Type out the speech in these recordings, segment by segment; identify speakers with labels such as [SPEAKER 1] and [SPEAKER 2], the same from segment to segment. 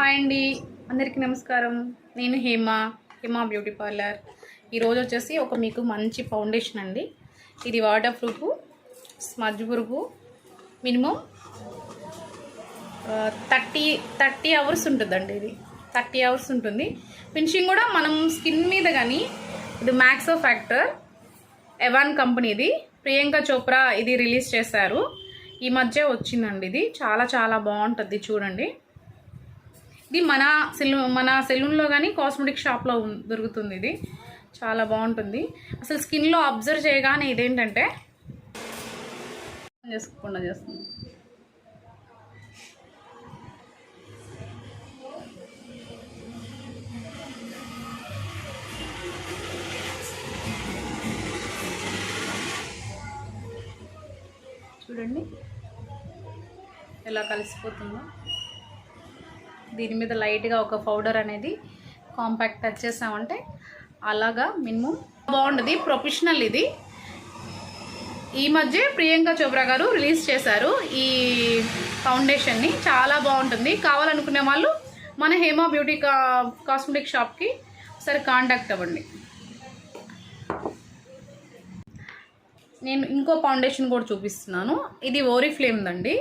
[SPEAKER 1] Hi అండి, అందరికీ నమస్కారం. నేను హేమ బ్యూటీ పార్లర్. ఈరోజు వచ్చేసి మీకు మంచి ఫౌండేషన్ అండి. ఇది water proof, smudge proof, minimum 30 hours ఉంటుందండి. ఇది 30 అవర్స్ ఉంటుంది. ఫినిషింగ్ కూడా మనం స్కిన్ మీద కానీ, ఇది మ్యాక్సో ఫ్యాక్టర్ ఎవాన్ కంపెనీది, ప్రియాంక చోప్రా ఇది రిలీజ్ చేశారు. ఈ మధ్య వచ్చిందండి. ఇది చాలా చాలా బాగుంటుంది. చూడండి, ఇది మన సెలూన్లో కానీ కాస్మెటిక్ షాప్లో దొరుకుతుంది. ఇది చాలా బాగుంటుంది. అసలు స్కిన్లో అబ్జర్వ్ చేయగానే ఇదేంటంటే చేసుకోకుండా చేస్తుంది. చూడండి ఎలా కలిసిపోతుందో. దీని మీద లైట్గా ఒక పౌడర్ అనేది కాంపాక్ట్ టచ్ చేసామంటే అలాగా మినిమం బాగుంటుంది. ప్రొఫెషనల్ ఇది. ఈ మధ్య ప్రియాంక చోప్రా గారు రిలీజ్ చేశారు ఈ ఫౌండేషన్ని. చాలా బాగుంటుంది. కావాలనుకునే వాళ్ళు మన హేమ బ్యూటీ కాస్మెటిక్ షాప్కి ఒకసారి కాంటాక్ట్ అవ్వండి. నేను ఇంకో ఫౌండేషన్ కూడా చూపిస్తున్నాను. ఇది ఓరిఫ్లేమ్ దండి.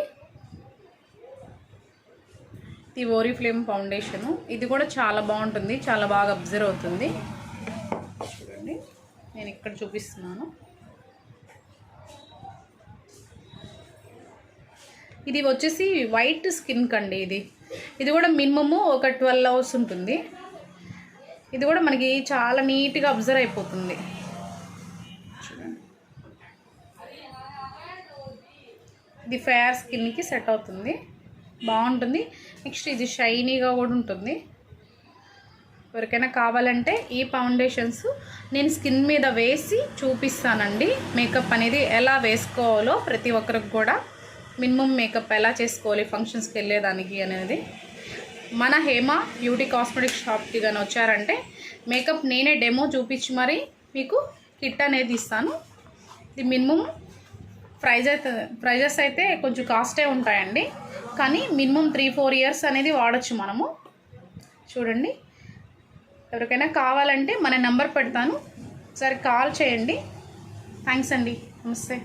[SPEAKER 1] ఇది ఓరిఫ్లేమ్ ఫౌండేషను. ఇది కూడా చాలా బాగుంటుంది. చాలా బాగా అబ్జర్వ్ అవుతుంది. చూడండి, నేను ఇక్కడ చూపిస్తున్నాను. ఇది వచ్చేసి వైట్ స్కిన్ కండి. ఇది కూడా మినిమము ఒక 12 అవర్స్ ఉంటుంది. ఇది కూడా మనకి చాలా నీట్గా అబ్జర్వ్ అయిపోతుంది. చూడండి, ఇది ఫేర్ స్కిన్కి సెట్ అవుతుంది. బాగుంటుంది. నెక్స్ట్ ఇది షైనీగా కూడా ఉంటుంది. ఎవరికైనా కావాలంటే ఈ ఫౌండేషన్స్ నేను స్కిన్ మీద వేసి చూపిస్తానండి. మేకప్ అనేది ఎలా వేసుకోవాలో ప్రతి ఒక్కరికి కూడా, మినిమం మేకప్ ఎలా చేసుకోవాలి ఫంక్షన్స్కి వెళ్ళేదానికి అనేది. మన హేమ బ్యూటీ కాస్మెటిక్ షాప్కి కానీ వచ్చారంటే మేకప్ నేనే డెమో చూపించి మరి మీకు కిట్ అనేది ఇస్తాను. ఇది మినిమం ప్రైజెస్ అయితే కొంచెం కాస్టే ఉంటాయండి. కానీ మినిమం 3-4 ఇయర్స్ అనేది వాడచ్చు మనము. చూడండి, ఎవరికైనా కావాలంటే మన నెంబర్ పెడతాను, ఒకసారి కాల్ చేయండి. థ్యాంక్స్ అండి. నమస్తే.